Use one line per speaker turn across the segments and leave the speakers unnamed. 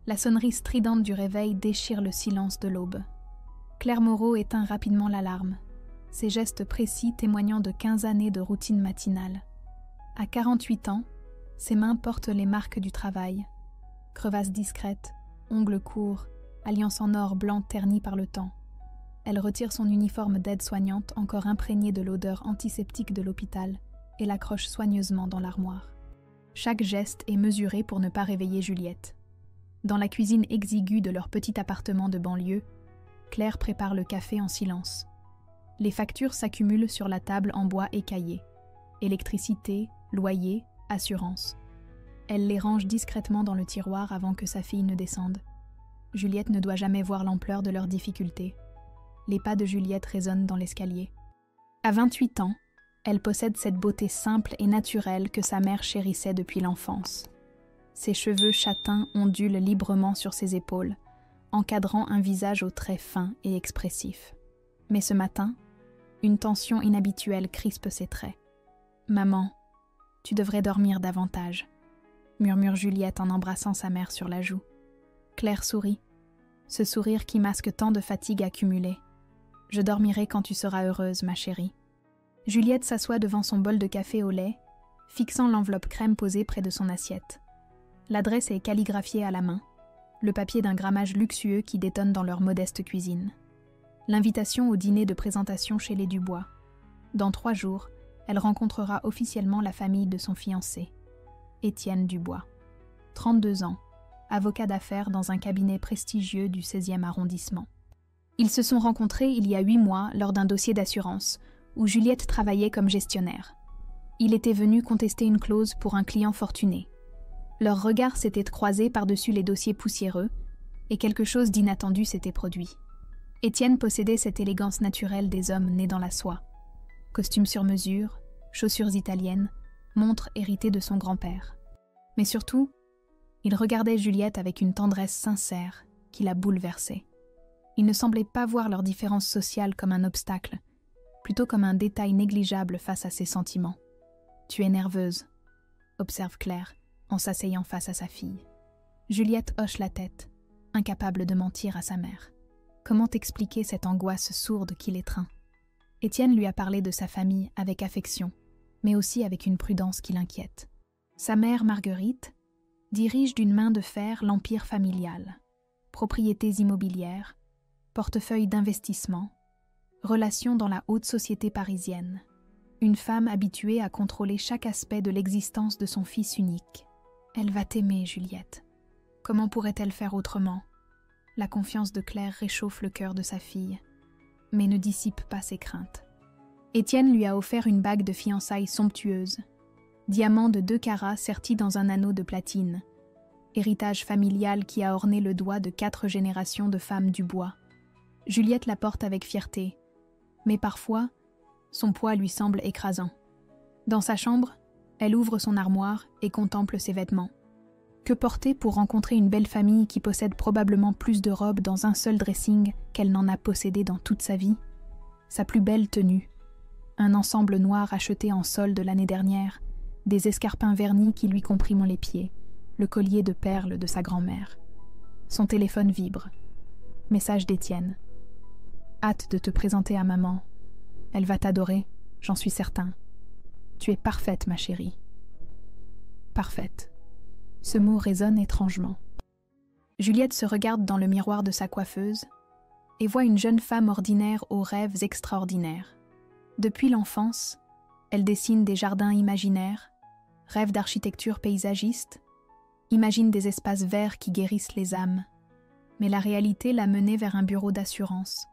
La sonnerie stridente du réveil déchire le silence de l'aube. Claire Moreau éteint rapidement l'alarme, ses gestes précis témoignant de 15 années de routine matinale. À 48 ans, ses mains portent les marques du travail. Crevasses discrètes, ongles courts, alliance en or blanc ternie par le temps. Elle retire son uniforme d'aide-soignante encore imprégné de l'odeur antiseptique de l'hôpital et l'accroche soigneusement dans l'armoire. Chaque geste est mesuré pour ne pas réveiller Juliette. Dans la cuisine exiguë de leur petit appartement de banlieue, Claire prépare le café en silence. Les factures s'accumulent sur la table en bois écaillé. Électricité, loyer, assurance. Elle les range discrètement dans le tiroir avant que sa fille ne descende. Juliette ne doit jamais voir l'ampleur de leurs difficultés. Les pas de Juliette résonnent dans l'escalier. À 28 ans, elle possède cette beauté simple et naturelle que sa mère chérissait depuis l'enfance. Ses cheveux châtains ondulent librement sur ses épaules, encadrant un visage aux traits fins et expressifs. Mais ce matin, une tension inhabituelle crispe ses traits. « Maman, tu devrais dormir davantage », murmure Juliette en embrassant sa mère sur la joue. Claire sourit, ce sourire qui masque tant de fatigue accumulée. « Je dormirai quand tu seras heureuse, ma chérie. » Juliette s'assoit devant son bol de café au lait, fixant l'enveloppe crème posée près de son assiette. L'adresse est calligraphiée à la main, le papier d'un grammage luxueux qui détonne dans leur modeste cuisine. L'invitation au dîner de présentation chez les Dubois. Dans 3 jours, elle rencontrera officiellement la famille de son fiancé, Étienne Dubois. 32 ans, avocat d'affaires dans un cabinet prestigieux du 16e arrondissement. Ils se sont rencontrés il y a 8 mois lors d'un dossier d'assurance, où Juliette travaillait comme gestionnaire. Il était venu contester une clause pour un client fortuné. Leurs regards s'étaient croisés par-dessus les dossiers poussiéreux, et quelque chose d'inattendu s'était produit. Étienne possédait cette élégance naturelle des hommes nés dans la soie. Costume sur mesure, chaussures italiennes, montre héritée de son grand-père. Mais surtout, il regardait Juliette avec une tendresse sincère qui la bouleversait. Il ne semblait pas voir leur différence sociale comme un obstacle, plutôt comme un détail négligeable face à ses sentiments. « Tu es nerveuse », observe Claire, en s'asseyant face à sa fille. Juliette hoche la tête, incapable de mentir à sa mère. Comment expliquer cette angoisse sourde qui l'étreint? Étienne lui a parlé de sa famille avec affection, mais aussi avec une prudence qui l'inquiète. Sa mère, Marguerite, dirige d'une main de fer l'empire familial. Propriétés immobilières, portefeuille d'investissement, relations dans la haute société parisienne. Une femme habituée à contrôler chaque aspect de l'existence de son fils unique. Elle va t'aimer, Juliette. Comment pourrait-elle faire autrement? La confiance de Claire réchauffe le cœur de sa fille, mais ne dissipe pas ses craintes. Étienne lui a offert une bague de fiançailles somptueuse, diamant de 2 carats serti dans un anneau de platine, héritage familial qui a orné le doigt de 4 générations de femmes du bois. Juliette la porte avec fierté, mais parfois, son poids lui semble écrasant. Dans sa chambre, elle ouvre son armoire et contemple ses vêtements. Que porter pour rencontrer une belle famille qui possède probablement plus de robes dans un seul dressing qu'elle n'en a possédé dans toute sa vie? Sa plus belle tenue, un ensemble noir acheté en solde l'année dernière, des escarpins vernis qui lui compriment les pieds, le collier de perles de sa grand-mère. Son téléphone vibre. Message d'Étienne. « Hâte de te présenter à maman. Elle va t'adorer, j'en suis certain. Tu es parfaite, ma chérie. » Parfaite. Ce mot résonne étrangement. Juliette se regarde dans le miroir de sa coiffeuse et voit une jeune femme ordinaire aux rêves extraordinaires. Depuis l'enfance, elle dessine des jardins imaginaires, rêve d'architecture paysagiste, imagine des espaces verts qui guérissent les âmes. Mais la réalité l'a menée vers un bureau d'assurance,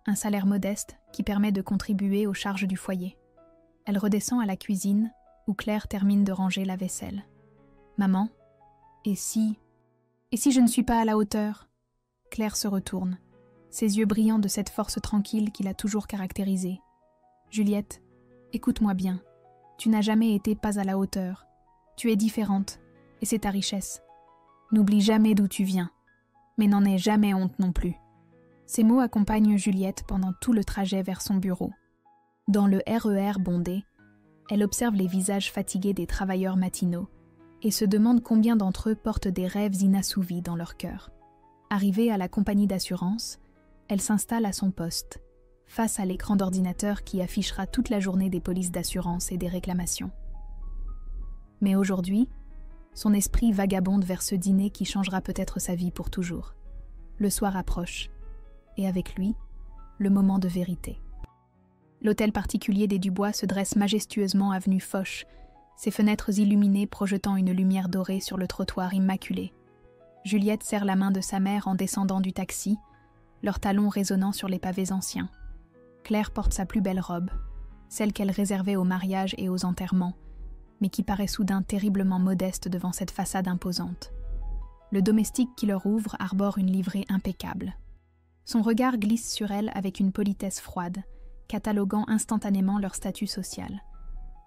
un salaire modeste qui permet de contribuer aux charges du foyer. Elle redescend à la cuisine où Claire termine de ranger la vaisselle. « Maman, et si je ne suis pas à la hauteur ?» Claire se retourne, ses yeux brillants de cette force tranquille qui l'a toujours caractérisée. « Juliette, écoute-moi bien. Tu n'as jamais été pas à la hauteur. Tu es différente, et c'est ta richesse. N'oublie jamais d'où tu viens, mais n'en aie jamais honte non plus. » Ces mots accompagnent Juliette pendant tout le trajet vers son bureau. Dans le RER bondé, elle observe les visages fatigués des travailleurs matinaux, et se demande combien d'entre eux portent des rêves inassouvis dans leur cœur. Arrivée à la compagnie d'assurance, elle s'installe à son poste, face à l'écran d'ordinateur qui affichera toute la journée des polices d'assurance et des réclamations. Mais aujourd'hui, son esprit vagabonde vers ce dîner qui changera peut-être sa vie pour toujours. Le soir approche, et avec lui, le moment de vérité. L'hôtel particulier des Dubois se dresse majestueusement avenue Foch, ses fenêtres illuminées projetant une lumière dorée sur le trottoir immaculé. Juliette serre la main de sa mère en descendant du taxi, leurs talons résonnant sur les pavés anciens. Claire porte sa plus belle robe, celle qu'elle réservait aux mariages et aux enterrements, mais qui paraît soudain terriblement modeste devant cette façade imposante. Le domestique qui leur ouvre arbore une livrée impeccable. Son regard glisse sur elle avec une politesse froide, cataloguant instantanément leur statut social.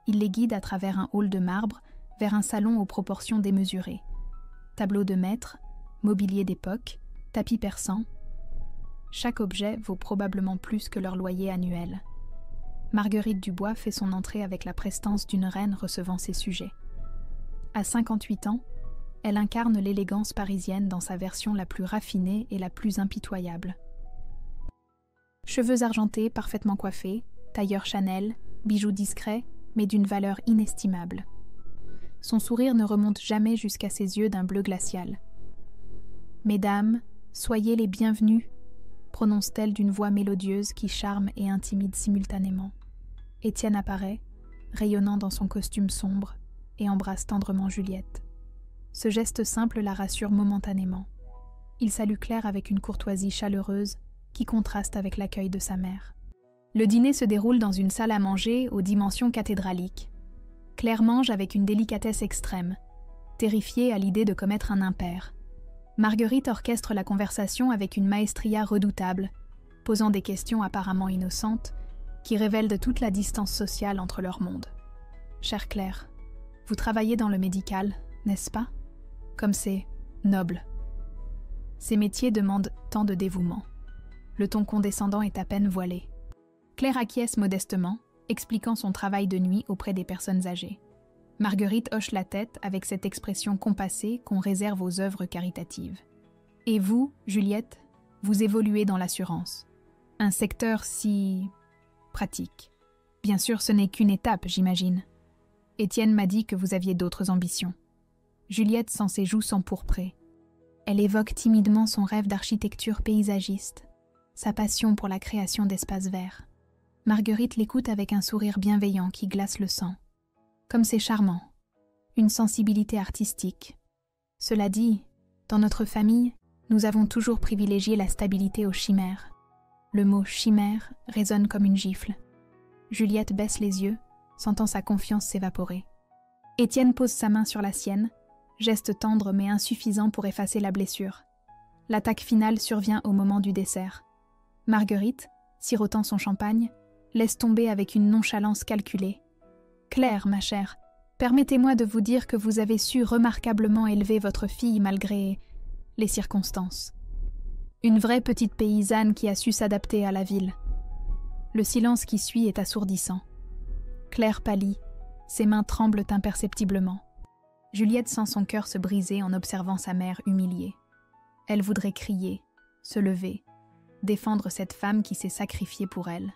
Il les guide à travers un hall de marbre vers un salon aux proportions démesurées. Tableaux de maître, mobilier d'époque, tapis persans. Chaque objet vaut probablement plus que leur loyer annuel. Marguerite Dubois fait son entrée avec la prestance d'une reine recevant ses sujets. À 58 ans, elle incarne l'élégance parisienne dans sa version la plus raffinée et la plus impitoyable. Cheveux argentés parfaitement coiffés, tailleur Chanel, bijoux discrets, mais d'une valeur inestimable. Son sourire ne remonte jamais jusqu'à ses yeux d'un bleu glacial. « Mesdames, soyez les bienvenues », prononce-t-elle d'une voix mélodieuse qui charme et intimide simultanément. Étienne apparaît, rayonnant dans son costume sombre, et embrasse tendrement Juliette. Ce geste simple la rassure momentanément. Il salue Claire avec une courtoisie chaleureuse qui contraste avec l'accueil de sa mère. Le dîner se déroule dans une salle à manger aux dimensions cathédraliques. Claire mange avec une délicatesse extrême, terrifiée à l'idée de commettre un impair. Marguerite orchestre la conversation avec une maestria redoutable, posant des questions apparemment innocentes qui révèlent de toute la distance sociale entre leurs mondes. « Chère Claire, vous travaillez dans le médical, n'est-ce pas ? Comme c'est noble. Ces métiers demandent tant de dévouement. » Le ton condescendant est à peine voilé. Claire acquiesce modestement, expliquant son travail de nuit auprès des personnes âgées. Marguerite hoche la tête avec cette expression compassée qu'on réserve aux œuvres caritatives. « Et vous, Juliette, vous évoluez dans l'assurance. Un secteur si... pratique. Bien sûr, ce n'est qu'une étape, j'imagine. Étienne m'a dit que vous aviez d'autres ambitions. » Juliette sent ses joues s'empourprer. Elle évoque timidement son rêve d'architecture paysagiste, sa passion pour la création d'espaces verts. Marguerite l'écoute avec un sourire bienveillant qui glace le sang. Comme c'est charmant, une sensibilité artistique. Cela dit, dans notre famille, nous avons toujours privilégié la stabilité aux chimères. Le mot « chimère » résonne comme une gifle. Juliette baisse les yeux, sentant sa confiance s'évaporer. Étienne pose sa main sur la sienne, geste tendre mais insuffisant pour effacer la blessure. L'attaque finale survient au moment du dessert. Marguerite, sirotant son champagne, laisse tomber avec une nonchalance calculée. « Claire, ma chère, permettez-moi de vous dire que vous avez su remarquablement élever votre fille malgré les circonstances. Une vraie petite paysanne qui a su s'adapter à la ville. » Le silence qui suit est assourdissant. Claire pâlit, ses mains tremblent imperceptiblement. Juliette sent son cœur se briser en observant sa mère humiliée. Elle voudrait crier, se lever, défendre cette femme qui s'est sacrifiée pour elle.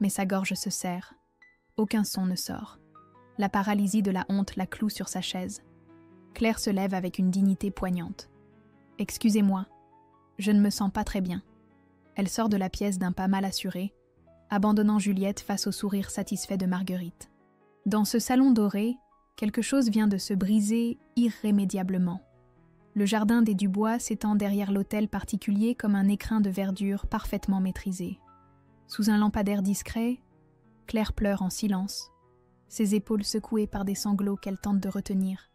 Mais sa gorge se serre. Aucun son ne sort. La paralysie de la honte la cloue sur sa chaise. Claire se lève avec une dignité poignante. « Excusez-moi, je ne me sens pas très bien. » Elle sort de la pièce d'un pas mal assuré, abandonnant Juliette face au sourire satisfait de Marguerite. Dans ce salon doré, quelque chose vient de se briser irrémédiablement. Le jardin des Dubois s'étend derrière l'hôtel particulier comme un écrin de verdure parfaitement maîtrisé. Sous un lampadaire discret, Claire pleure en silence, ses épaules secouées par des sanglots qu'elle tente de retenir.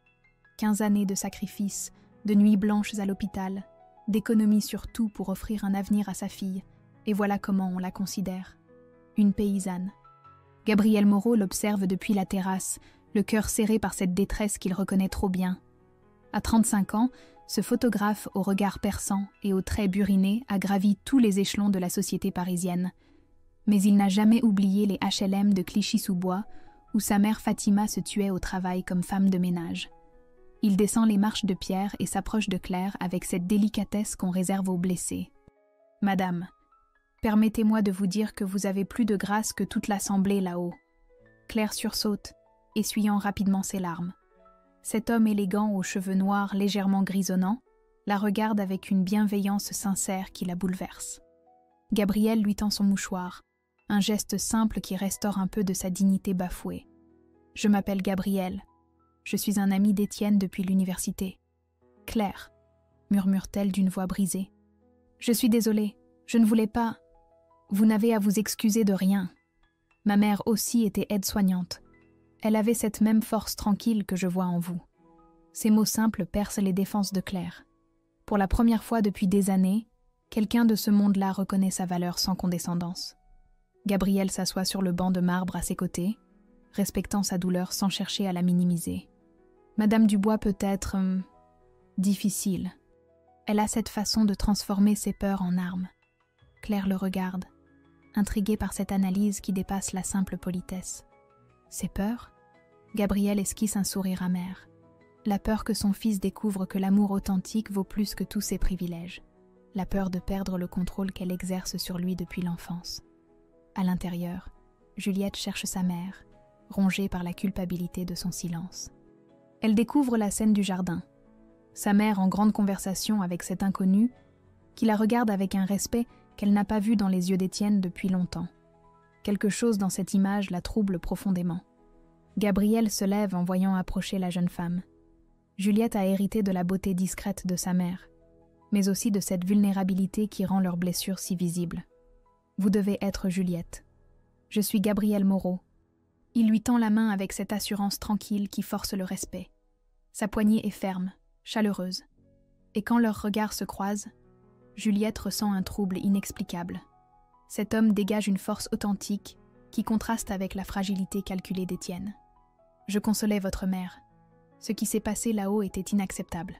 15 années de sacrifices, de nuits blanches à l'hôpital, d'économies sur tout pour offrir un avenir à sa fille, et voilà comment on la considère. Une paysanne. Gabriel Moreau l'observe depuis la terrasse, le cœur serré par cette détresse qu'il reconnaît trop bien. À 35 ans, ce photographe au regard perçant et aux traits burinés a gravi tous les échelons de la société parisienne. Mais il n'a jamais oublié les HLM de Clichy-sous-Bois, où sa mère Fatima se tuait au travail comme femme de ménage. Il descend les marches de pierre et s'approche de Claire avec cette délicatesse qu'on réserve aux blessés. « Madame, permettez-moi de vous dire que vous avez plus de grâce que toute l'assemblée là-haut. » Claire sursaute, essuyant rapidement ses larmes. Cet homme élégant aux cheveux noirs légèrement grisonnants la regarde avec une bienveillance sincère qui la bouleverse. Gabriel lui tend son mouchoir, un geste simple qui restaure un peu de sa dignité bafouée. « Je m'appelle Gabriel. Je suis un ami d'Étienne depuis l'université. »« Claire, » murmure-t-elle d'une voix brisée. « Je suis désolée, je ne voulais pas... » « Vous n'avez à vous excuser de rien. Ma mère aussi était aide-soignante. Elle avait cette même force tranquille que je vois en vous. » Ces mots simples percent les défenses de Claire. Pour la première fois depuis des années, quelqu'un de ce monde-là reconnaît sa valeur sans condescendance. Gabriel s'assoit sur le banc de marbre à ses côtés, respectant sa douleur sans chercher à la minimiser. Madame Dubois peut être... difficile. Elle a cette façon de transformer ses peurs en armes. Claire le regarde, intriguée par cette analyse qui dépasse la simple politesse. Ses peurs ? Gabriel esquisse un sourire amer. La peur que son fils découvre que l'amour authentique vaut plus que tous ses privilèges. La peur de perdre le contrôle qu'elle exerce sur lui depuis l'enfance. À l'intérieur, Juliette cherche sa mère, rongée par la culpabilité de son silence. Elle découvre la scène du jardin. Sa mère en grande conversation avec cet inconnu qui la regarde avec un respect qu'elle n'a pas vu dans les yeux d'Étienne depuis longtemps. Quelque chose dans cette image la trouble profondément. Gabriel se lève en voyant approcher la jeune femme. Juliette a hérité de la beauté discrète de sa mère, mais aussi de cette vulnérabilité qui rend leurs blessures si visibles. « Vous devez être Juliette. Je suis Gabriel Moreau. » Il lui tend la main avec cette assurance tranquille qui force le respect. Sa poignée est ferme, chaleureuse. Et quand leurs regards se croisent, Juliette ressent un trouble inexplicable. Cet homme dégage une force authentique qui contraste avec la fragilité calculée d'Étienne. « Je consolais votre mère. Ce qui s'est passé là-haut était inacceptable.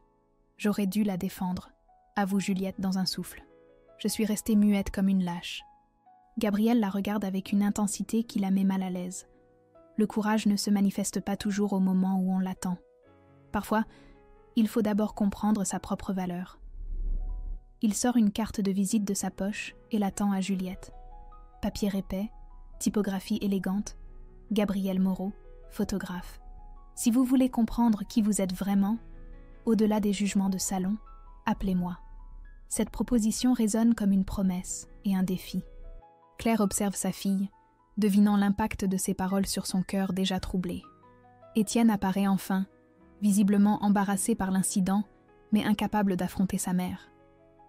J'aurais dû la défendre, » avoue Juliette dans un souffle. « Je suis restée muette comme une lâche. » Gabriel la regarde avec une intensité qui la met mal à l'aise. Le courage ne se manifeste pas toujours au moment où on l'attend. Parfois, il faut d'abord comprendre sa propre valeur. Il sort une carte de visite de sa poche et la tend à Juliette. Papier épais, typographie élégante, Gabriel Moreau, photographe. Si vous voulez comprendre qui vous êtes vraiment, au-delà des jugements de salon, appelez-moi. Cette proposition résonne comme une promesse et un défi. Claire observe sa fille, devinant l'impact de ses paroles sur son cœur déjà troublé. Étienne apparaît enfin, visiblement embarrassé par l'incident, mais incapable d'affronter sa mère.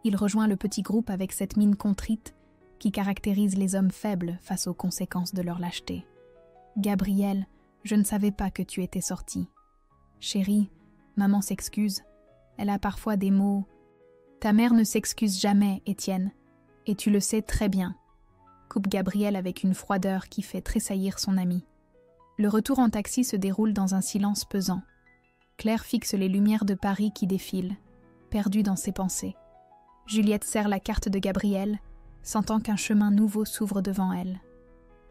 Il rejoint le petit groupe avec cette mine contrite qui caractérise les hommes faibles face aux conséquences de leur lâcheté. « Gabriel, je ne savais pas que tu étais sortie. Chérie, maman s'excuse. Elle a parfois des mots. Ta mère ne s'excuse jamais, Étienne, et tu le sais très bien. » Coupe Gabriel avec une froideur qui fait tressaillir son ami. Le retour en taxi se déroule dans un silence pesant. Claire fixe les lumières de Paris qui défilent, perdue dans ses pensées. Juliette serre la carte de Gabriel, sentant qu'un chemin nouveau s'ouvre devant elle.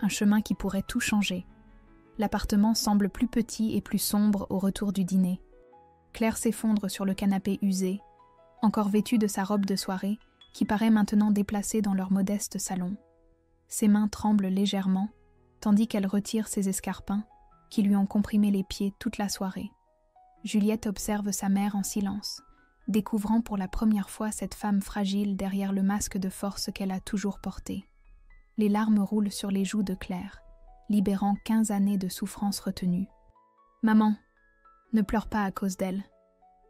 Un chemin qui pourrait tout changer. L'appartement semble plus petit et plus sombre au retour du dîner. Claire s'effondre sur le canapé usé, encore vêtue de sa robe de soirée, qui paraît maintenant déplacée dans leur modeste salon. Ses mains tremblent légèrement, tandis qu'elle retire ses escarpins, qui lui ont comprimé les pieds toute la soirée. Juliette observe sa mère en silence, découvrant pour la première fois cette femme fragile derrière le masque de force qu'elle a toujours porté. Les larmes roulent sur les joues de Claire, libérant 15 années de souffrance retenue. « Maman, ne pleure pas à cause d'elle. »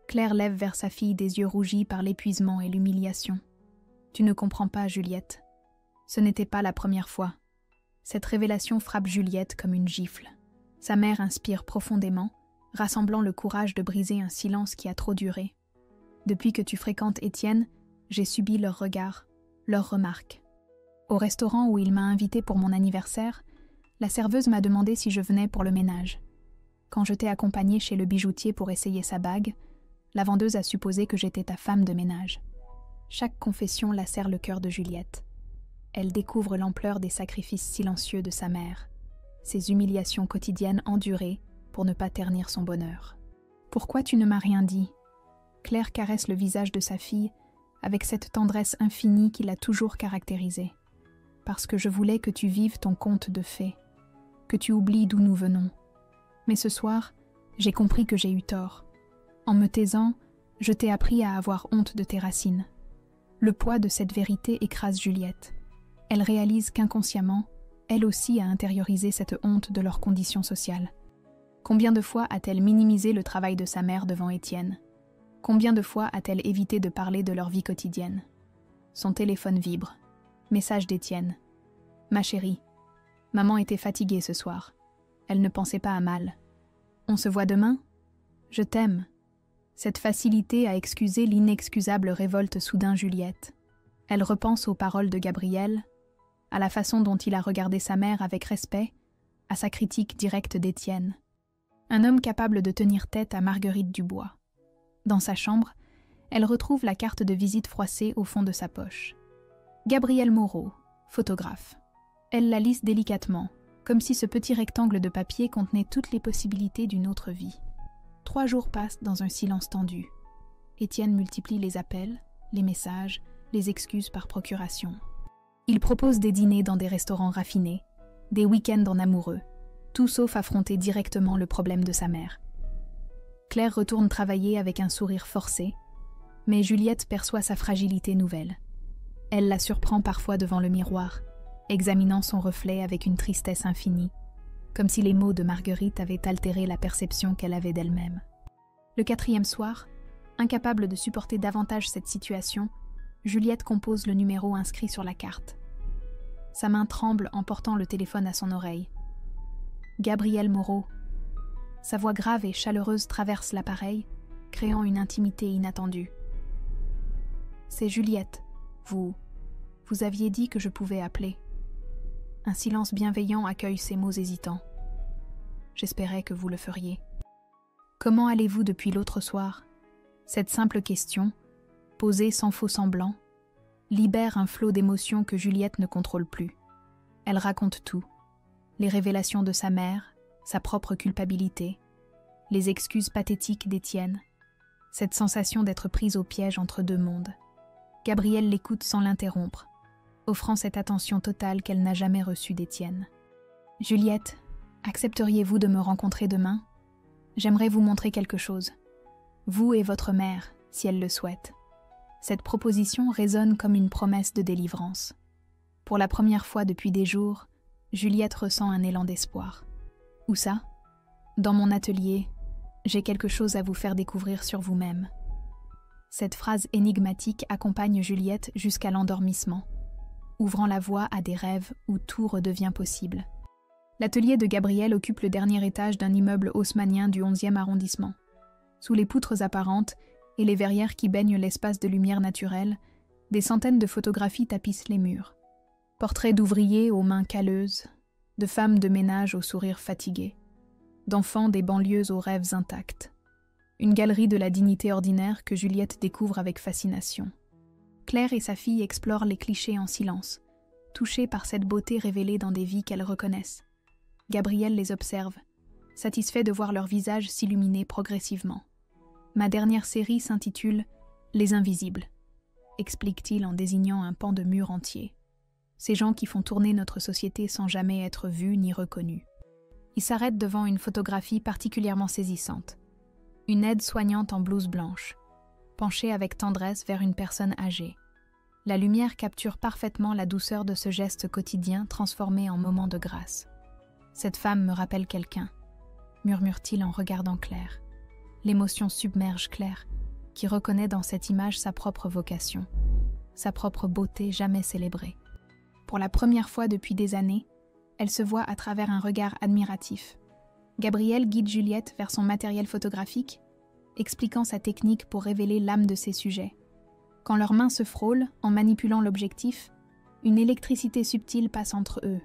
Claire lève vers sa fille des yeux rougis par l'épuisement et l'humiliation. « Tu ne comprends pas, Juliette. Ce n'était pas la première fois. » Cette révélation frappe Juliette comme une gifle. Sa mère inspire profondément, rassemblant le courage de briser un silence qui a trop duré. « Depuis que tu fréquentes Étienne, j'ai subi leurs regards, leurs remarques. Au restaurant où il m'a invitée pour mon anniversaire, la serveuse m'a demandé si je venais pour le ménage. Quand je t'ai accompagnée chez le bijoutier pour essayer sa bague, la vendeuse a supposé que j'étais ta femme de ménage. » Chaque confession lacère le cœur de Juliette. Elle découvre l'ampleur des sacrifices silencieux de sa mère, ses humiliations quotidiennes endurées pour ne pas ternir son bonheur. Pourquoi tu ne m'as rien dit ?» Claire caresse le visage de sa fille avec cette tendresse infinie qui l'a toujours caractérisée. « Parce que je voulais que tu vives ton conte de fées, que tu oublies d'où nous venons. Mais ce soir, j'ai compris que j'ai eu tort. En me taisant, je t'ai appris à avoir honte de tes racines. » Le poids de cette vérité écrase Juliette. Elle réalise qu'inconsciemment, elle aussi a intériorisé cette honte de leur condition sociale. Combien de fois a-t-elle minimisé le travail de sa mère devant Étienne? Combien de fois a-t-elle évité de parler de leur vie quotidienne? Son téléphone vibre. Message d'Étienne. « Ma chérie, maman était fatiguée ce soir. Elle ne pensait pas à mal. On se voit demain? Je t'aime. » Cette facilité à excuser l'inexcusable révolte soudain Juliette. Elle repense aux paroles de Gabriel, à la façon dont il a regardé sa mère avec respect, à sa critique directe d'Étienne. Un homme capable de tenir tête à Marguerite Dubois. Dans sa chambre, elle retrouve la carte de visite froissée au fond de sa poche. Gabriel Moreau, photographe. Elle la lisse délicatement, comme si ce petit rectangle de papier contenait toutes les possibilités d'une autre vie. 3 jours passent dans un silence tendu. Étienne multiplie les appels, les messages, les excuses par procuration. Il propose des dîners dans des restaurants raffinés, des week-ends en amoureux, tout sauf affronter directement le problème de sa mère. Claire retourne travailler avec un sourire forcé, mais Juliette perçoit sa fragilité nouvelle. Elle la surprend parfois devant le miroir, examinant son reflet avec une tristesse infinie, comme si les mots de Marguerite avaient altéré la perception qu'elle avait d'elle-même. Le 4e soir, incapable de supporter davantage cette situation, Juliette compose le numéro inscrit sur la carte. Sa main tremble en portant le téléphone à son oreille. Gabriel Moreau. Sa voix grave et chaleureuse traverse l'appareil, créant une intimité inattendue. « C'est Juliette. Vous aviez dit que je pouvais appeler. » Un silence bienveillant accueille ces mots hésitants. « J'espérais que vous le feriez. »« Comment allez-vous depuis l'autre soir ?» Cette simple question, posée sans faux semblant, libère un flot d'émotions que Juliette ne contrôle plus. Elle raconte tout. Les révélations de sa mère, sa propre culpabilité, les excuses pathétiques d'Étienne, cette sensation d'être prise au piège entre 2 mondes. Gabriel l'écoute sans l'interrompre, offrant cette attention totale qu'elle n'a jamais reçue d'Étienne. « Juliette, accepteriez-vous de me rencontrer demain? J'aimerais vous montrer quelque chose. Vous et votre mère, si elle le souhaite. » Cette proposition résonne comme une promesse de délivrance. Pour la première fois depuis des jours, Juliette ressent un élan d'espoir. « Où ça? » ?»« Dans mon atelier, j'ai quelque chose à vous faire découvrir sur vous-même. » Cette phrase énigmatique accompagne Juliette jusqu'à l'endormissement, ouvrant la voie à des rêves où tout redevient possible. L'atelier de Gabriel occupe le dernier étage d'un immeuble haussmannien du 11e arrondissement. Sous les poutres apparentes et les verrières qui baignent l'espace de lumière naturelle, des centaines de photographies tapissent les murs. Portraits d'ouvriers aux mains calleuses, de femmes de ménage aux sourires fatigués, d'enfants des banlieues aux rêves intacts. Une galerie de la dignité ordinaire que Juliette découvre avec fascination. Claire et sa fille explorent les clichés en silence, touchées par cette beauté révélée dans des vies qu'elles reconnaissent. Gabriel les observe, satisfait de voir leur visage s'illuminer progressivement. « Ma dernière série s'intitule « Les Invisibles », explique-t-il en désignant un pan de mur entier. Ces gens qui font tourner notre société sans jamais être vus ni reconnus. Il s'arrête devant une photographie particulièrement saisissante. Une aide-soignante en blouse blanche, penchée avec tendresse vers une personne âgée. La lumière capture parfaitement la douceur de ce geste quotidien transformé en moment de grâce. « Cette femme me rappelle quelqu'un », murmure-t-il en regardant Claire. L'émotion submerge Claire, qui reconnaît dans cette image sa propre vocation, sa propre beauté jamais célébrée. Pour la première fois depuis des années, elle se voit à travers un regard admiratif. Gabriel guide Juliette vers son matériel photographique, expliquant sa technique pour révéler l'âme de ses sujets. Quand leurs mains se frôlent en manipulant l'objectif, une électricité subtile passe entre eux.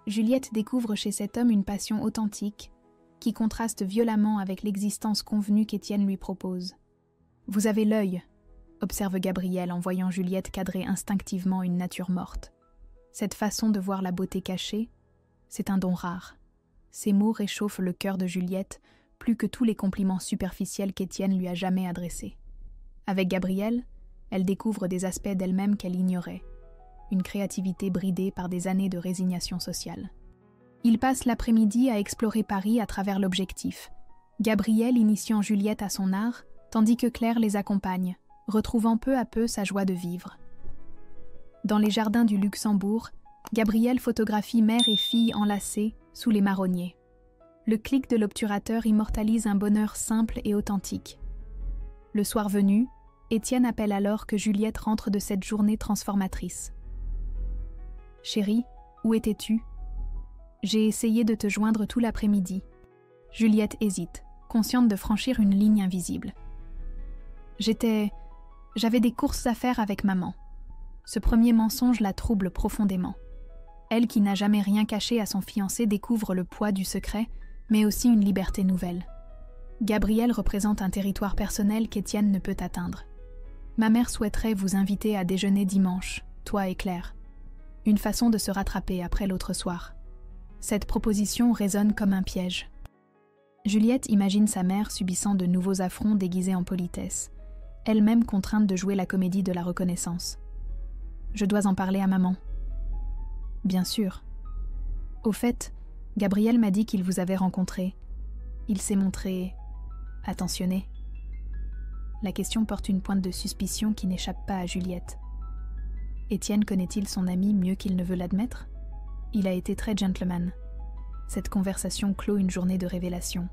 Juliette découvre chez cet homme une passion authentique qui contraste violemment avec l'existence convenue qu'Étienne lui propose. « Vous avez l'œil », observe Gabriel en voyant Juliette cadrer instinctivement une nature morte. Cette façon de voir la beauté cachée, c'est un don rare. Ces mots réchauffent le cœur de Juliette, plus que tous les compliments superficiels qu'Étienne lui a jamais adressés. Avec Gabriel, elle découvre des aspects d'elle-même qu'elle ignorait, une créativité bridée par des années de résignation sociale. Ils passent l'après-midi à explorer Paris à travers l'objectif, Gabriel initiant Juliette à son art, tandis que Claire les accompagne, retrouvant peu à peu sa joie de vivre. Dans les jardins du Luxembourg, Gabriel photographie mère et fille enlacées sous les marronniers. Le clic de l'obturateur immortalise un bonheur simple et authentique. Le soir venu, Étienne appelle alors que Juliette rentre de cette journée transformatrice. « Chérie, où étais-tu ? J'ai essayé de te joindre tout l'après-midi. » Juliette hésite, consciente de franchir une ligne invisible. « J'avais des courses à faire avec maman. » Ce premier mensonge la trouble profondément. Elle, qui n'a jamais rien caché à son fiancé, découvre le poids du secret, mais aussi une liberté nouvelle. Gabriel représente un territoire personnel qu'Étienne ne peut atteindre. « Ma mère souhaiterait vous inviter à déjeuner dimanche, toi et Claire. » Une façon de se rattraper après l'autre soir. Cette proposition résonne comme un piège. Juliette imagine sa mère subissant de nouveaux affronts déguisés en politesse, elle-même contrainte de jouer la comédie de la reconnaissance. « Je dois en parler à maman. » « Bien sûr. Au fait, Gabriel m'a dit qu'il vous avait rencontré. Il s'est montré attentionné. » La question porte une pointe de suspicion qui n'échappe pas à Juliette. Étienne connaît-il son ami mieux qu'il ne veut l'admettre ? Il a été très gentleman. Cette conversation clôt une journée de révélation.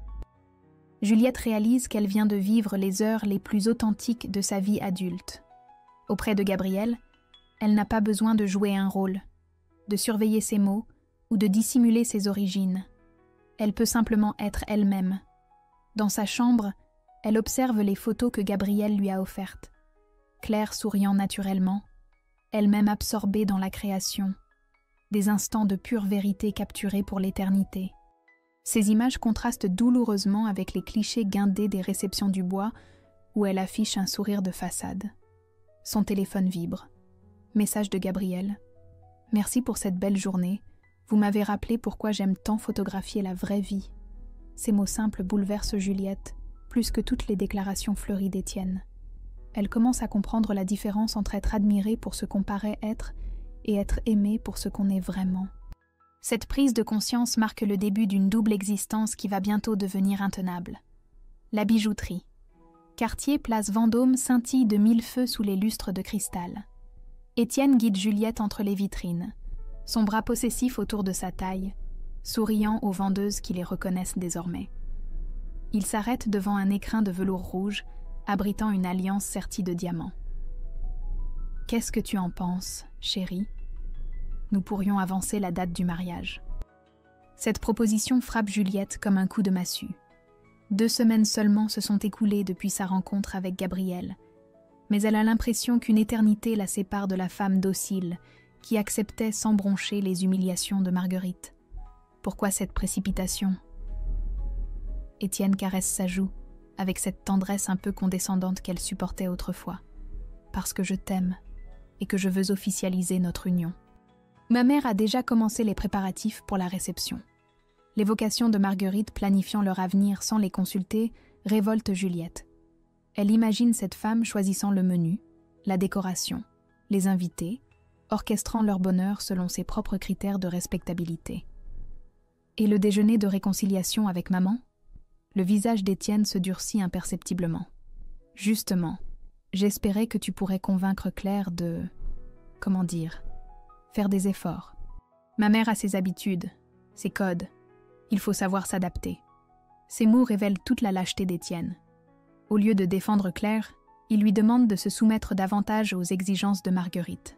Juliette réalise qu'elle vient de vivre les heures les plus authentiques de sa vie adulte. Auprès de Gabriel, elle n'a pas besoin de jouer un rôle, de surveiller ses mots ou de dissimuler ses origines. Elle peut simplement être elle-même. Dans sa chambre, elle observe les photos que Gabriel lui a offertes. Claire souriant naturellement, elle-même absorbée dans la création, des instants de pure vérité capturés pour l'éternité. Ces images contrastent douloureusement avec les clichés guindés des réceptions du bois où elle affiche un sourire de façade. Son téléphone vibre. Message de Gabriel. « Merci pour cette belle journée. Vous m'avez rappelé pourquoi j'aime tant photographier la vraie vie. » Ces mots simples bouleversent Juliette, plus que toutes les déclarations fleuries d'Étienne. Elle commence à comprendre la différence entre être admirée pour ce qu'on paraît être et être aimée pour ce qu'on est vraiment. Cette prise de conscience marque le début d'une double existence qui va bientôt devenir intenable. La bijouterie. Quartier place Vendôme scintille de mille feux sous les lustres de cristal. Étienne guide Juliette entre les vitrines, son bras possessif autour de sa taille, souriant aux vendeuses qui les reconnaissent désormais. Il s'arrête devant un écrin de velours rouge, abritant une alliance sertie de diamants. « Qu'est-ce que tu en penses, chérie ? Nous pourrions avancer la date du mariage. » Cette proposition frappe Juliette comme un coup de massue. 2 semaines seulement se sont écoulées depuis sa rencontre avec Gabriel, mais elle a l'impression qu'une éternité la sépare de la femme docile qui acceptait sans broncher les humiliations de Marguerite. Pourquoi cette précipitation ? Étienne caresse sa joue, avec cette tendresse un peu condescendante qu'elle supportait autrefois. « Parce que je t'aime, et que je veux officialiser notre union. » Ma mère a déjà commencé les préparatifs pour la réception. L'évocation de Marguerite planifiant leur avenir sans les consulter révolte Juliette. Elle imagine cette femme choisissant le menu, la décoration, les invités, orchestrant leur bonheur selon ses propres critères de respectabilité. Et le déjeuner de réconciliation avec maman ? Le visage d'Étienne se durcit imperceptiblement. « Justement, j'espérais que tu pourrais convaincre Claire de... comment dire ? Faire des efforts. Ma mère a ses habitudes, ses codes. Il faut savoir s'adapter. » Ces mots révèlent toute la lâcheté d'Étienne. Au lieu de défendre Claire, il lui demande de se soumettre davantage aux exigences de Marguerite.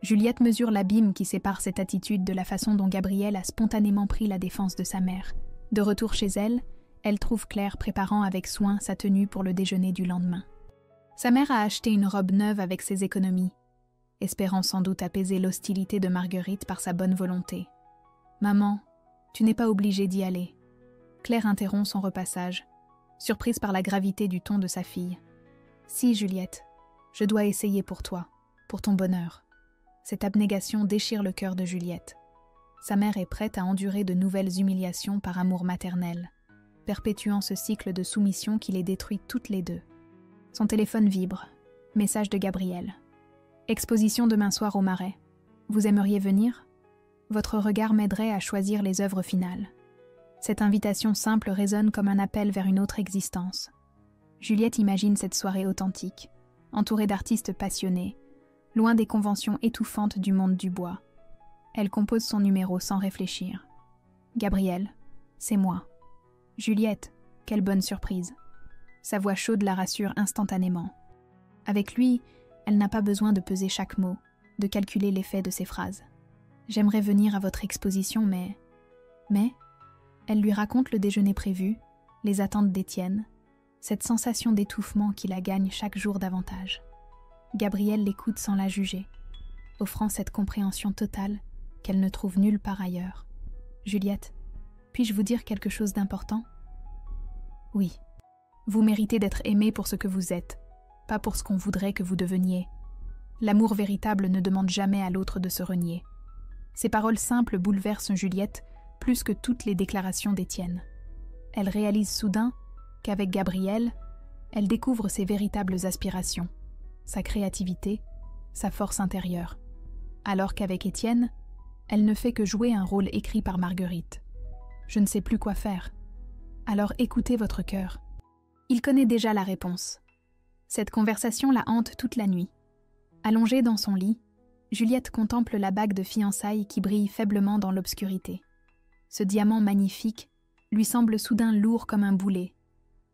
Juliette mesure l'abîme qui sépare cette attitude de la façon dont Gabriel a spontanément pris la défense de sa mère. De retour chez elle, elle trouve Claire préparant avec soin sa tenue pour le déjeuner du lendemain. Sa mère a acheté une robe neuve avec ses économies, espérant sans doute apaiser l'hostilité de Marguerite par sa bonne volonté. « Maman, tu n'es pas obligée d'y aller. » Claire interrompt son repassage, surprise par la gravité du ton de sa fille. « Si, Juliette, je dois essayer pour toi, pour ton bonheur. » Cette abnégation déchire le cœur de Juliette. Sa mère est prête à endurer de nouvelles humiliations par amour maternel. perpétuant ce cycle de soumission qui les détruit toutes les deux. Son téléphone vibre. Message de Gabriel. Exposition demain soir au Marais. Vous aimeriez venir ? Votre regard m'aiderait à choisir les œuvres finales. Cette invitation simple résonne comme un appel vers une autre existence. Juliette imagine cette soirée authentique, entourée d'artistes passionnés, loin des conventions étouffantes du monde du bois. Elle compose son numéro sans réfléchir. Gabriel, c'est moi. Juliette, quelle bonne surprise. Sa voix chaude la rassure instantanément. Avec lui, elle n'a pas besoin de peser chaque mot, de calculer l'effet de ses phrases. J'aimerais venir à votre exposition, mais... Elle lui raconte le déjeuner prévu, les attentes d'Étienne, cette sensation d'étouffement qui la gagne chaque jour davantage. Gabriel l'écoute sans la juger, offrant cette compréhension totale qu'elle ne trouve nulle part ailleurs. Juliette, puis-je vous dire quelque chose d'important ? Oui. Vous méritez d'être aimée pour ce que vous êtes, pas pour ce qu'on voudrait que vous deveniez. L'amour véritable ne demande jamais à l'autre de se renier. Ces paroles simples bouleversent Juliette plus que toutes les déclarations d'Étienne. Elle réalise soudain qu'avec Gabriel, elle découvre ses véritables aspirations, sa créativité, sa force intérieure. Alors qu'avec Étienne, elle ne fait que jouer un rôle écrit par Marguerite. Je ne sais plus quoi faire. Alors écoutez votre cœur. Il connaît déjà la réponse. Cette conversation la hante toute la nuit. Allongée dans son lit, Juliette contemple la bague de fiançailles qui brille faiblement dans l'obscurité. Ce diamant magnifique lui semble soudain lourd comme un boulet,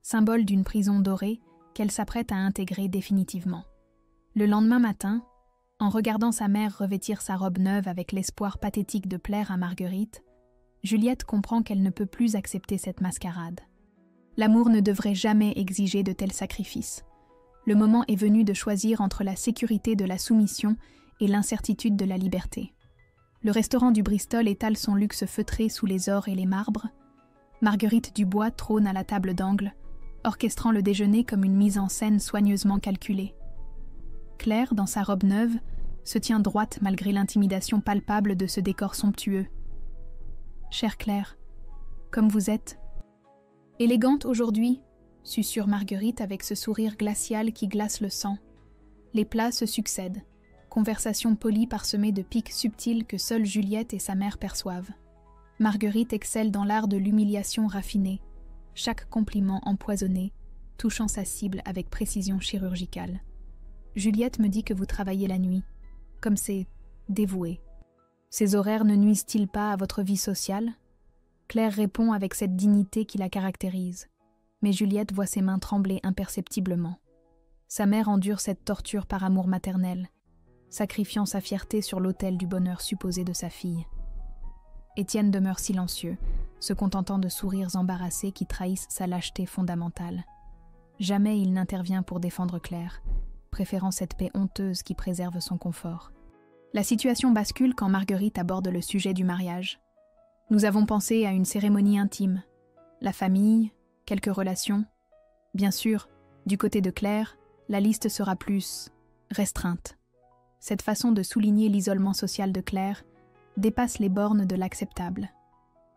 symbole d'une prison dorée qu'elle s'apprête à intégrer définitivement. Le lendemain matin, en regardant sa mère revêtir sa robe neuve avec l'espoir pathétique de plaire à Marguerite, Juliette comprend qu'elle ne peut plus accepter cette mascarade. L'amour ne devrait jamais exiger de tels sacrifices. Le moment est venu de choisir entre la sécurité de la soumission et l'incertitude de la liberté. Le restaurant du Bristol étale son luxe feutré sous les ors et les marbres. Marguerite Dubois trône à la table d'angle, orchestrant le déjeuner comme une mise en scène soigneusement calculée. Claire, dans sa robe neuve, se tient droite malgré l'intimidation palpable de ce décor somptueux. Chère Claire, comme vous êtes. Élégante aujourd'hui, susurre Marguerite avec ce sourire glacial qui glace le sang. Les plats se succèdent. Conversation polie parsemée de pics subtils que seules Juliette et sa mère perçoivent. Marguerite excelle dans l'art de l'humiliation raffinée, chaque compliment empoisonné, touchant sa cible avec précision chirurgicale. Juliette me dit que vous travaillez la nuit, comme c'est dévoué. Ces horaires ne nuisent-ils pas à votre vie sociale ? Claire répond avec cette dignité qui la caractérise, mais Juliette voit ses mains trembler imperceptiblement. Sa mère endure cette torture par amour maternel, sacrifiant sa fierté sur l'autel du bonheur supposé de sa fille. Étienne demeure silencieux, se contentant de sourires embarrassés qui trahissent sa lâcheté fondamentale. Jamais il n'intervient pour défendre Claire, préférant cette paix honteuse qui préserve son confort. La situation bascule quand Marguerite aborde le sujet du mariage. Nous avons pensé à une cérémonie intime. La famille, quelques relations. Bien sûr, du côté de Claire, la liste sera plus restreinte. Cette façon de souligner l'isolement social de Claire dépasse les bornes de l'acceptable.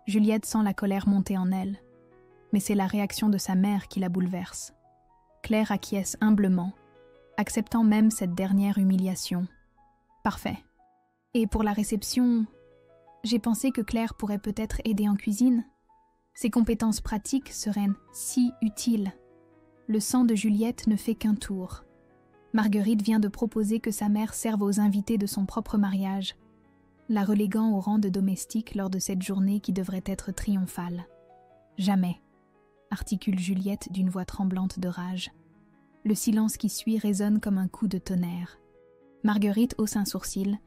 Juliette sent la colère monter en elle, mais c'est la réaction de sa mère qui la bouleverse. Claire acquiesce humblement, acceptant même cette dernière humiliation. Parfait. Et pour la réception, j'ai pensé que Claire pourrait peut-être aider en cuisine. Ses compétences pratiques seraient si utiles. Le sang de Juliette ne fait qu'un tour. Marguerite vient de proposer que sa mère serve aux invités de son propre mariage, la reléguant au rang de domestique lors de cette journée qui devrait être triomphale. Jamais, articule Juliette d'une voix tremblante de rage. Le silence qui suit résonne comme un coup de tonnerre. Marguerite hausse un sourcil,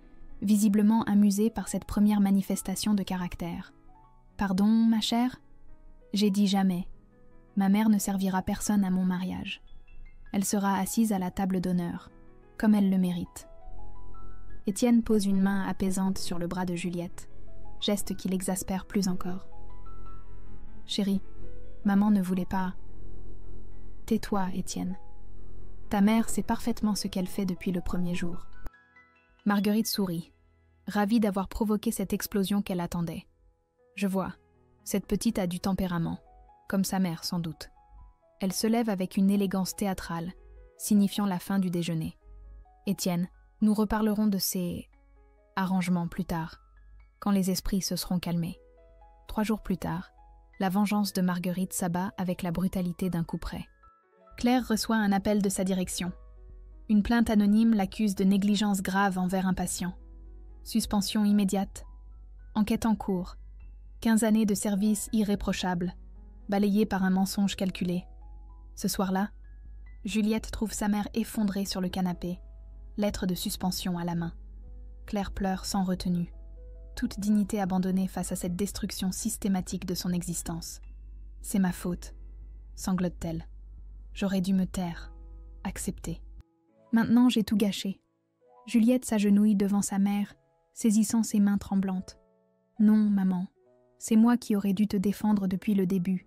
visiblement amusée par cette première manifestation de caractère. « Pardon, ma chère ? J'ai dit jamais. Ma mère ne servira personne à mon mariage. Elle sera assise à la table d'honneur, comme elle le mérite. » Étienne pose une main apaisante sur le bras de Juliette, geste qui l'exaspère plus encore. « Chérie, maman ne voulait pas... » « Tais-toi, Étienne. Ta mère sait parfaitement ce qu'elle fait depuis le premier jour. » Marguerite sourit, ravie d'avoir provoqué cette explosion qu'elle attendait. « Je vois, cette petite a du tempérament. comme sa mère sans doute. Elle se lève avec une élégance théâtrale, signifiant la fin du déjeuner. Étienne, nous reparlerons de ces arrangements plus tard, quand les esprits se seront calmés. 3 jours plus tard, la vengeance de Marguerite s'abat avec la brutalité d'un coup près. Claire reçoit un appel de sa direction. Une plainte anonyme l'accuse de négligence grave envers un patient. Suspension immédiate. Enquête en cours. 15 années de service irréprochable, balayées par un mensonge calculé. Ce soir-là, Juliette trouve sa mère effondrée sur le canapé, lettre de suspension à la main. Claire pleure sans retenue, toute dignité abandonnée face à cette destruction systématique de son existence. « C'est ma faute », sanglote-t-elle. « J'aurais dû me taire, accepter. Maintenant, j'ai tout gâché. » Juliette s'agenouille devant sa mère, saisissant ses mains tremblantes. « Non, maman, c'est moi qui aurais dû te défendre depuis le début.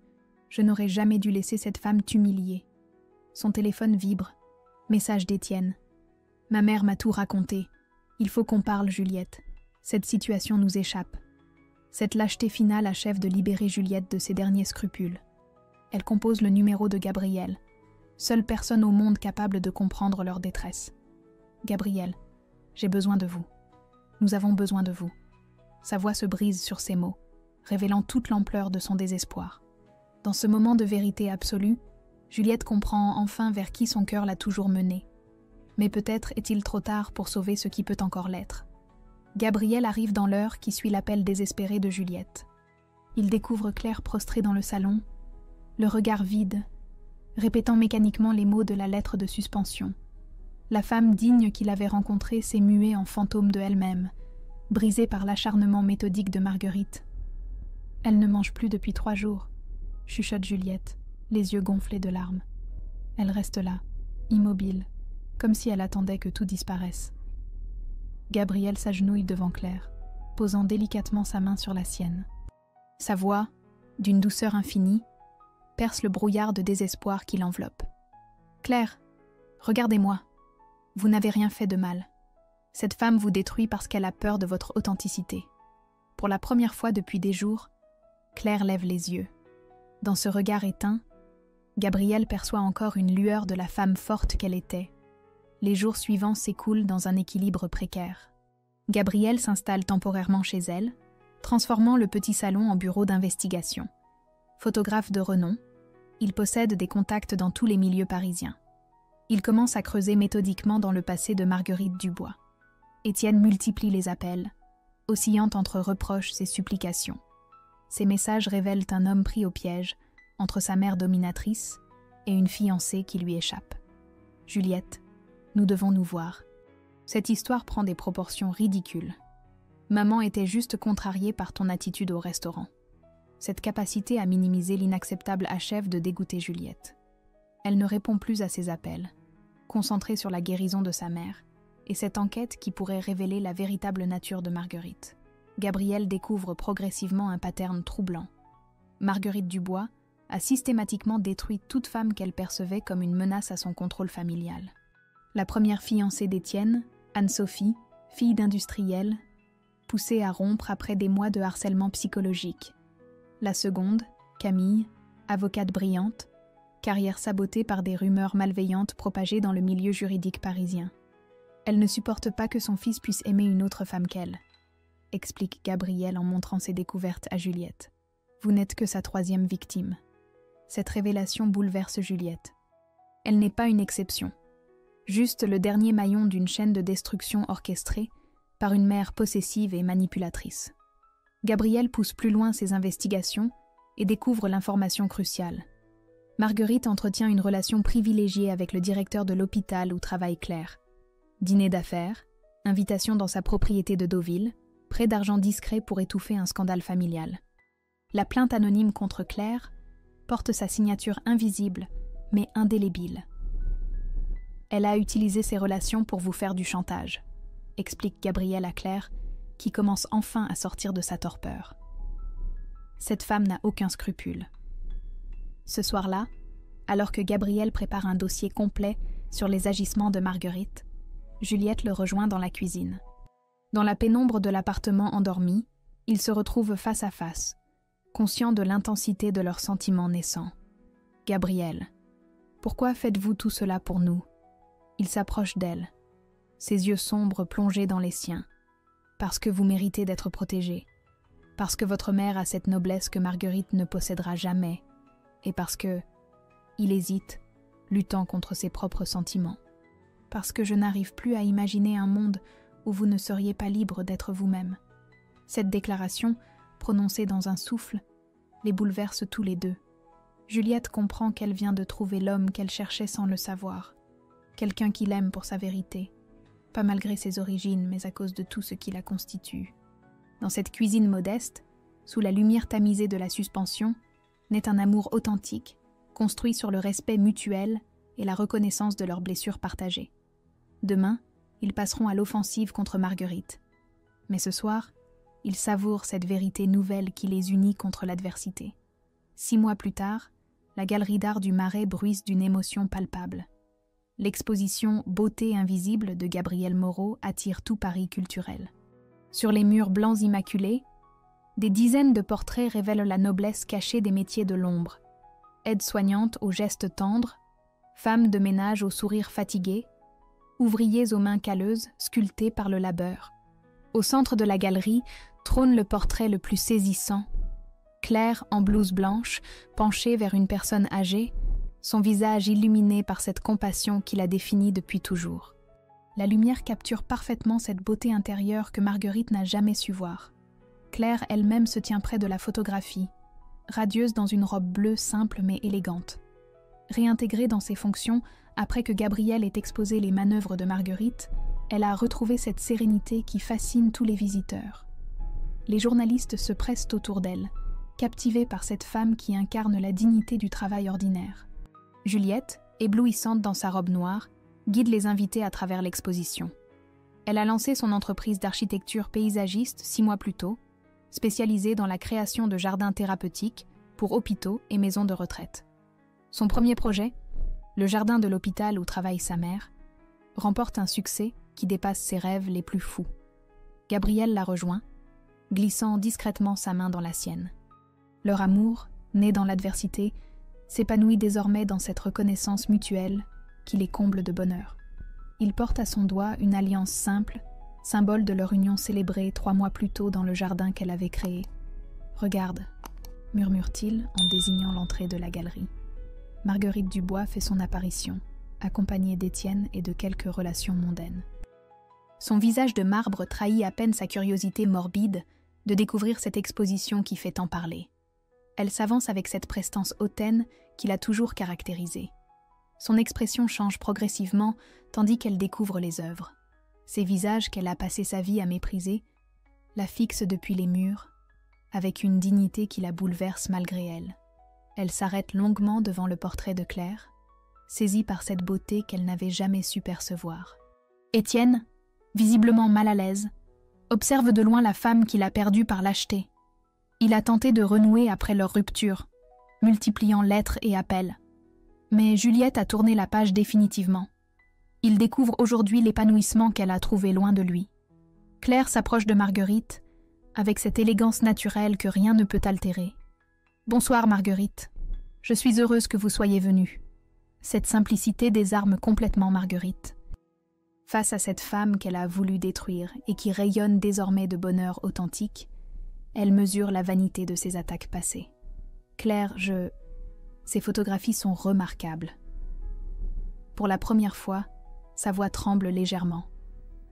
Je n'aurais jamais dû laisser cette femme t'humilier. » Son téléphone vibre. Message d'Étienne. « Ma mère m'a tout raconté. Il faut qu'on parle, Juliette. Cette situation nous échappe. » Cette lâcheté finale achève de libérer Juliette de ses derniers scrupules. Elle compose le numéro de Gabriel, seule personne au monde capable de comprendre leur détresse. « Gabriel, j'ai besoin de vous. Nous avons besoin de vous. » Sa voix se brise sur ces mots, révélant toute l'ampleur de son désespoir. Dans ce moment de vérité absolue, Juliette comprend enfin vers qui son cœur l'a toujours menée. Mais peut-être est-il trop tard pour sauver ce qui peut encore l'être. Gabriel arrive dans l'heure qui suit l'appel désespéré de Juliette. Il découvre Claire prostrée dans le salon, le regard vide, répétant mécaniquement les mots de la lettre de suspension. La femme digne qu'il avait rencontrée s'est muée en fantôme de elle-même, brisée par l'acharnement méthodique de Marguerite. « Elle ne mange plus depuis 3 jours, » chuchote Juliette, les yeux gonflés de larmes. Elle reste là, immobile, comme si elle attendait que tout disparaisse. Gabriel s'agenouille devant Claire, posant délicatement sa main sur la sienne. Sa voix, d'une douceur infinie, perce le brouillard de désespoir qui l'enveloppe. « Claire, regardez-moi. Vous n'avez rien fait de mal. Cette femme vous détruit parce qu'elle a peur de votre authenticité. » Pour la première fois depuis des jours, Claire lève les yeux. Dans ce regard éteint, Gabriel perçoit encore une lueur de la femme forte qu'elle était. Les jours suivants s'écoulent dans un équilibre précaire. Gabriel s'installe temporairement chez elle, transformant le petit salon en bureau d'investigation. Photographe de renom, il possède des contacts dans tous les milieux parisiens. Il commence à creuser méthodiquement dans le passé de Marguerite Dubois. Étienne multiplie les appels, oscillant entre reproches et supplications. Ces messages révèlent un homme pris au piège entre sa mère dominatrice et une fiancée qui lui échappe. « Juliette, nous devons nous voir. » Cette histoire prend des proportions ridicules. Maman était juste contrariée par ton attitude au restaurant. Cette capacité à minimiser l'inacceptable achève de dégoûter Juliette. Elle ne répond plus à ses appels, concentrée sur la guérison de sa mère, et cette enquête qui pourrait révéler la véritable nature de Marguerite. Gabriel découvre progressivement un pattern troublant. Marguerite Dubois a systématiquement détruit toute femme qu'elle percevait comme une menace à son contrôle familial. La première fiancée d'Étienne, Anne-Sophie, fille d'industriel, poussée à rompre après des mois de harcèlement psychologique. La seconde, Camille, avocate brillante, carrière sabotée par des rumeurs malveillantes propagées dans le milieu juridique parisien. Elle ne supporte pas que son fils puisse aimer une autre femme qu'elle, explique Gabriel en montrant ses découvertes à Juliette. Vous n'êtes que sa 3e victime. Cette révélation bouleverse Juliette. Elle n'est pas une exception, juste le dernier maillon d'une chaîne de destruction orchestrée par une mère possessive et manipulatrice. Gabriel pousse plus loin ses investigations et découvre l'information cruciale. Marguerite entretient une relation privilégiée avec le directeur de l'hôpital où travaille Claire. Dîner d'affaires, invitation dans sa propriété de Deauville, prêt d'argent discret pour étouffer un scandale familial. La plainte anonyme contre Claire porte sa signature invisible, mais indélébile. Elle a utilisé ses relations pour vous faire du chantage, explique Gabriel à Claire, qui commence enfin à sortir de sa torpeur. Cette femme n'a aucun scrupule. Ce soir-là, alors que Gabriel prépare un dossier complet sur les agissements de Marguerite, Juliette le rejoint dans la cuisine. Dans la pénombre de l'appartement endormi, ils se retrouvent face à face, conscients de l'intensité de leurs sentiments naissants. « Gabrielle, pourquoi faites-vous tout cela pour nous ?» Il s'approche d'elle, ses yeux sombres plongés dans les siens. « Parce que vous méritez d'être protégée. Parce que votre mère a cette noblesse que Marguerite ne possédera jamais. Et parce que... » Il hésite, luttant contre ses propres sentiments. « Parce que je n'arrive plus à imaginer un monde où vous ne seriez pas libre d'être vous-même. » Cette déclaration, prononcée dans un souffle, les bouleverse tous les deux. Juliette comprend qu'elle vient de trouver l'homme qu'elle cherchait sans le savoir. Quelqu'un qui l'aime pour sa vérité. Pas malgré ses origines, mais à cause de tout ce qui la constitue. Dans cette cuisine modeste, sous la lumière tamisée de la suspension, naît un amour authentique, construit sur le respect mutuel et la reconnaissance de leurs blessures partagées. Demain, ils passeront à l'offensive contre Marguerite. Mais ce soir, ils savourent cette vérité nouvelle qui les unit contre l'adversité. 6 mois plus tard, la galerie d'art du Marais bruisse d'une émotion palpable. L'exposition « Beauté invisible » de Gabrielle Moreau attire tout Paris culturel. Sur les murs blancs immaculés, des dizaines de portraits révèlent la noblesse cachée des métiers de l'ombre. Aides-soignantes aux gestes tendres, femmes de ménage au sourire fatigué, ouvriers aux mains calleuses sculptés par le labeur. Au centre de la galerie trône le portrait le plus saisissant. Claire en blouse blanche, penchée vers une personne âgée, son visage illuminé par cette compassion qui la définit depuis toujours. La lumière capture parfaitement cette beauté intérieure que Marguerite n'a jamais su voir. Claire elle-même se tient près de la photographie, radieuse dans une robe bleue simple mais élégante. Réintégrée dans ses fonctions, après que Gabrielle ait exposé les manœuvres de Marguerite, elle a retrouvé cette sérénité qui fascine tous les visiteurs. Les journalistes se pressent autour d'elle, captivés par cette femme qui incarne la dignité du travail ordinaire. Juliette, éblouissante dans sa robe noire, guide les invités à travers l'exposition. Elle a lancé son entreprise d'architecture paysagiste 6 mois plus tôt, spécialisée dans la création de jardins thérapeutiques pour hôpitaux et maisons de retraite. Son premier projet, le jardin de l'hôpital où travaille sa mère, remporte un succès qui dépasse ses rêves les plus fous. Gabrielle la rejoint, glissant discrètement sa main dans la sienne. Leur amour, né dans l'adversité, s'épanouit désormais dans cette reconnaissance mutuelle qui les comble de bonheur. Il porte à son doigt une alliance simple, symbole de leur union célébrée 3 mois plus tôt dans le jardin qu'elle avait créé. « Regarde », murmure-t-il en désignant l'entrée de la galerie. Marguerite Dubois fait son apparition, accompagnée d'Étienne et de quelques relations mondaines. Son visage de marbre trahit à peine sa curiosité morbide de découvrir cette exposition qui fait tant parler. Elle s'avance avec cette prestance hautaine qui l'a toujours caractérisée. Son expression change progressivement tandis qu'elle découvre les œuvres. Ces visages qu'elle a passé sa vie à mépriser la fixent depuis les murs, avec une dignité qui la bouleverse malgré elle. Elle s'arrête longuement devant le portrait de Claire, saisie par cette beauté qu'elle n'avait jamais su percevoir. Étienne, visiblement mal à l'aise, observe de loin la femme qu'il a perdue par lâcheté. Il a tenté de renouer après leur rupture, multipliant lettres et appels. Mais Juliette a tourné la page définitivement. Il découvre aujourd'hui l'épanouissement qu'elle a trouvé loin de lui. Claire s'approche de Marguerite, avec cette élégance naturelle que rien ne peut altérer. « Bonsoir Marguerite, je suis heureuse que vous soyez venue. » Cette simplicité désarme complètement Marguerite. Face à cette femme qu'elle a voulu détruire et qui rayonne désormais de bonheur authentique, elle mesure la vanité de ses attaques passées. « Claire, Ces photographies sont remarquables. » Pour la première fois, sa voix tremble légèrement.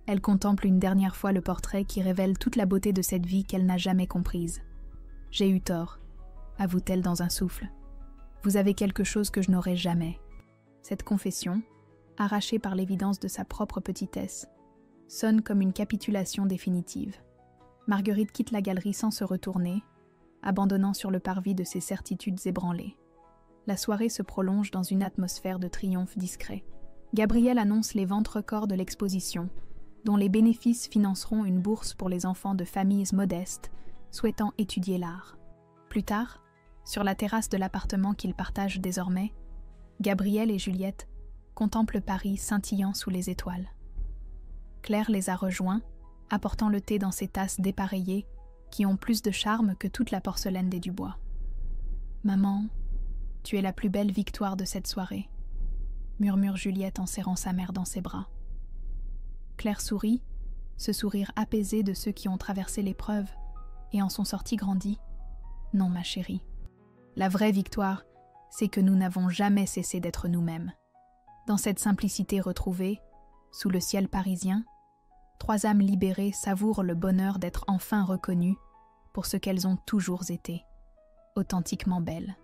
Elle contemple une dernière fois le portrait qui révèle toute la beauté de cette vie qu'elle n'a jamais comprise. « J'ai eu tort, » avoue-t-elle dans un souffle. « Vous avez quelque chose que je n'aurai jamais. » Cette confession, arrachée par l'évidence de sa propre petitesse, sonne comme une capitulation définitive. Marguerite quitte la galerie sans se retourner, abandonnant sur le parvis de ses certitudes ébranlées. La soirée se prolonge dans une atmosphère de triomphe discret. Gabrielle annonce les ventes records de l'exposition, dont les bénéfices financeront une bourse pour les enfants de familles modestes souhaitant étudier l'art. Plus tard, sur la terrasse de l'appartement qu'ils partagent désormais, Gabrielle et Juliette contemplent Paris scintillant sous les étoiles. Claire les a rejoints, apportant le thé dans ses tasses dépareillées, qui ont plus de charme que toute la porcelaine des Dubois. Maman, tu es la plus belle victoire de cette soirée, murmure Juliette en serrant sa mère dans ses bras. Claire sourit, ce sourire apaisé de ceux qui ont traversé l'épreuve et en sont sortis grandis. Non, ma chérie. La vraie victoire, c'est que nous n'avons jamais cessé d'être nous-mêmes. Dans cette simplicité retrouvée, sous le ciel parisien, 3 âmes libérées savourent le bonheur d'être enfin reconnues pour ce qu'elles ont toujours été, authentiquement belles.